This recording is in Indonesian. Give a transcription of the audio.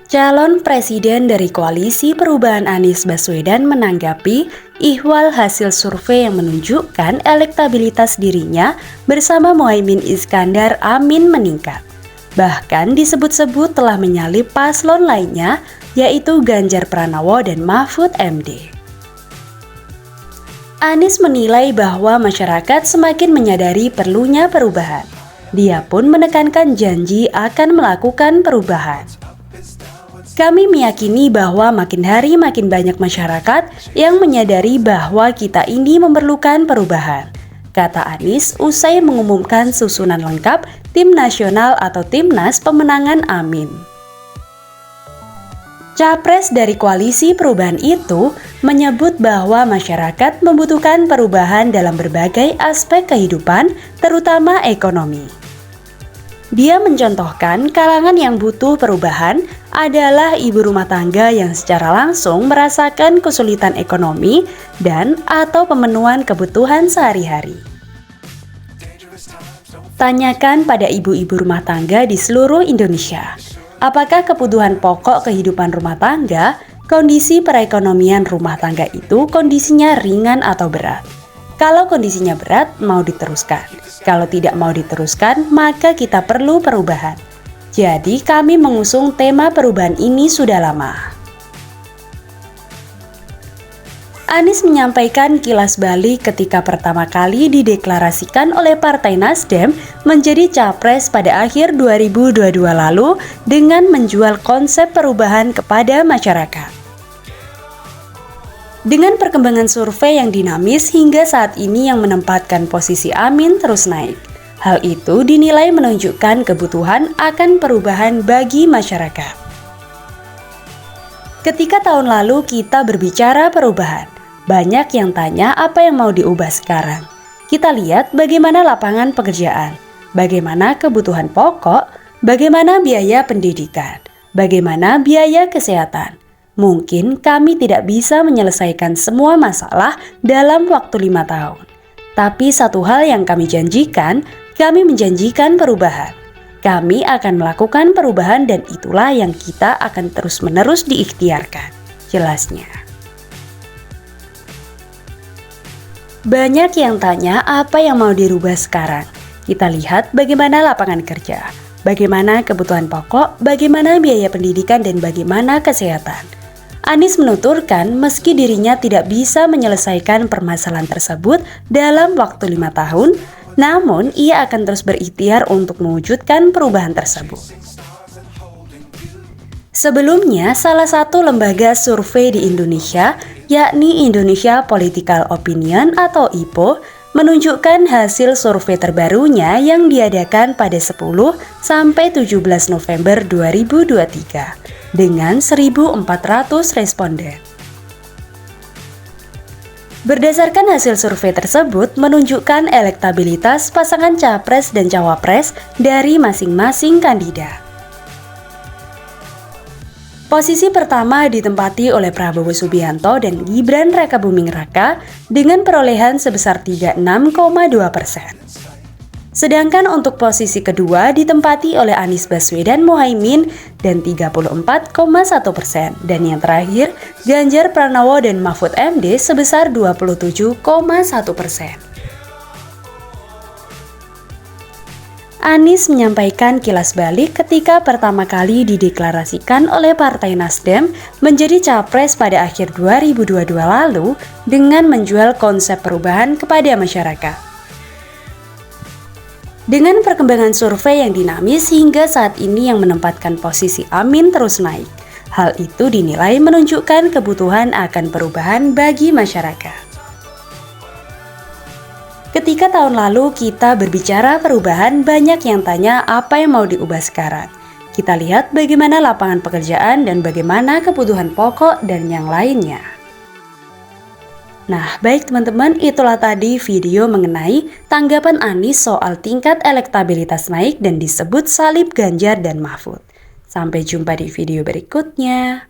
Calon presiden dari Koalisi Perubahan Anies Baswedan menanggapi ihwal hasil survei yang menunjukkan elektabilitas dirinya bersama Muhaimin Iskandar Amin meningkat. Bahkan disebut-sebut telah menyalip paslon lainnya, yaitu Ganjar Pranowo dan Mahfud MD. Anies menilai bahwa masyarakat semakin menyadari perlunya perubahan. Dia pun menekankan janji akan melakukan perubahan. Kami meyakini bahwa makin hari makin banyak masyarakat yang menyadari bahwa kita ini memerlukan perubahan, kata Anies usai mengumumkan susunan lengkap Tim Nasional atau Timnas Pemenangan Amin. Capres dari Koalisi Perubahan itu menyebut bahwa masyarakat membutuhkan perubahan dalam berbagai aspek kehidupan, terutama ekonomi. Dia mencontohkan kalangan yang butuh perubahan adalah ibu rumah tangga yang secara langsung merasakan kesulitan ekonomi dan atau pemenuhan kebutuhan sehari-hari. Tanyakan pada ibu-ibu rumah tangga di seluruh Indonesia, apakah kebutuhan pokok kehidupan rumah tangga, kondisi perekonomian rumah tangga itu kondisinya ringan atau berat? Kalau kondisinya berat, mau diteruskan. Kalau tidak mau diteruskan, maka kita perlu perubahan. Jadi kami mengusung tema perubahan ini sudah lama. Anies menyampaikan kilas balik ketika pertama kali dideklarasikan oleh Partai Nasdem menjadi capres pada akhir 2022 lalu dengan menjual konsep perubahan kepada masyarakat. Dengan perkembangan survei yang dinamis hingga saat ini yang menempatkan posisi Amin terus naik. Hal itu dinilai menunjukkan kebutuhan akan perubahan bagi masyarakat. Ketika tahun lalu kita berbicara perubahan, banyak yang tanya apa yang mau diubah sekarang. Kita lihat bagaimana lapangan pekerjaan, bagaimana kebutuhan pokok, bagaimana biaya pendidikan, bagaimana biaya kesehatan. Mungkin kami tidak bisa menyelesaikan semua masalah dalam waktu 5 tahun. Tapi satu hal yang kami janjikan, kami menjanjikan perubahan. Kami akan melakukan perubahan dan itulah yang kita akan terus-menerus diikhtiarkan, jelasnya. Banyak yang tanya apa yang mau dirubah sekarang. Kita lihat bagaimana lapangan kerja, bagaimana kebutuhan pokok, bagaimana biaya pendidikan, dan bagaimana kesehatan. Anies menuturkan meski dirinya tidak bisa menyelesaikan permasalahan tersebut dalam waktu 5 tahun, namun ia akan terus berikhtiar untuk mewujudkan perubahan tersebut. Sebelumnya, salah satu lembaga survei di Indonesia, yakni Indonesia Political Opinion atau IPO, menunjukkan hasil survei terbarunya yang diadakan pada 10 sampai 17 November 2023 dengan 1.400 responden. Berdasarkan hasil survei tersebut menunjukkan elektabilitas pasangan capres dan cawapres dari masing-masing kandidat. Posisi pertama ditempati oleh Prabowo Subianto dan Gibran Rakabuming Raka dengan perolehan sebesar 36,2%. Sedangkan untuk posisi kedua ditempati oleh Anies Baswedan Muhaimin dan 34,1%. Dan yang terakhir, Ganjar Pranowo dan Mahfud MD sebesar 27,1%. Anies menyampaikan kilas balik ketika pertama kali dideklarasikan oleh Partai Nasdem menjadi capres pada akhir 2022 lalu dengan menjual konsep perubahan kepada masyarakat. Dengan perkembangan survei yang dinamis hingga saat ini yang menempatkan posisi Amin terus naik, hal itu dinilai menunjukkan kebutuhan akan perubahan bagi masyarakat. Ketika tahun lalu kita berbicara perubahan, banyak yang tanya apa yang mau diubah sekarang. Kita lihat bagaimana lapangan pekerjaan dan bagaimana kebutuhan pokok dan yang lainnya. Nah, baik teman-teman, itulah tadi video mengenai tanggapan Anies soal tingkat elektabilitas naik dan disebut salib Ganjar dan Mahfud. Sampai jumpa di video berikutnya.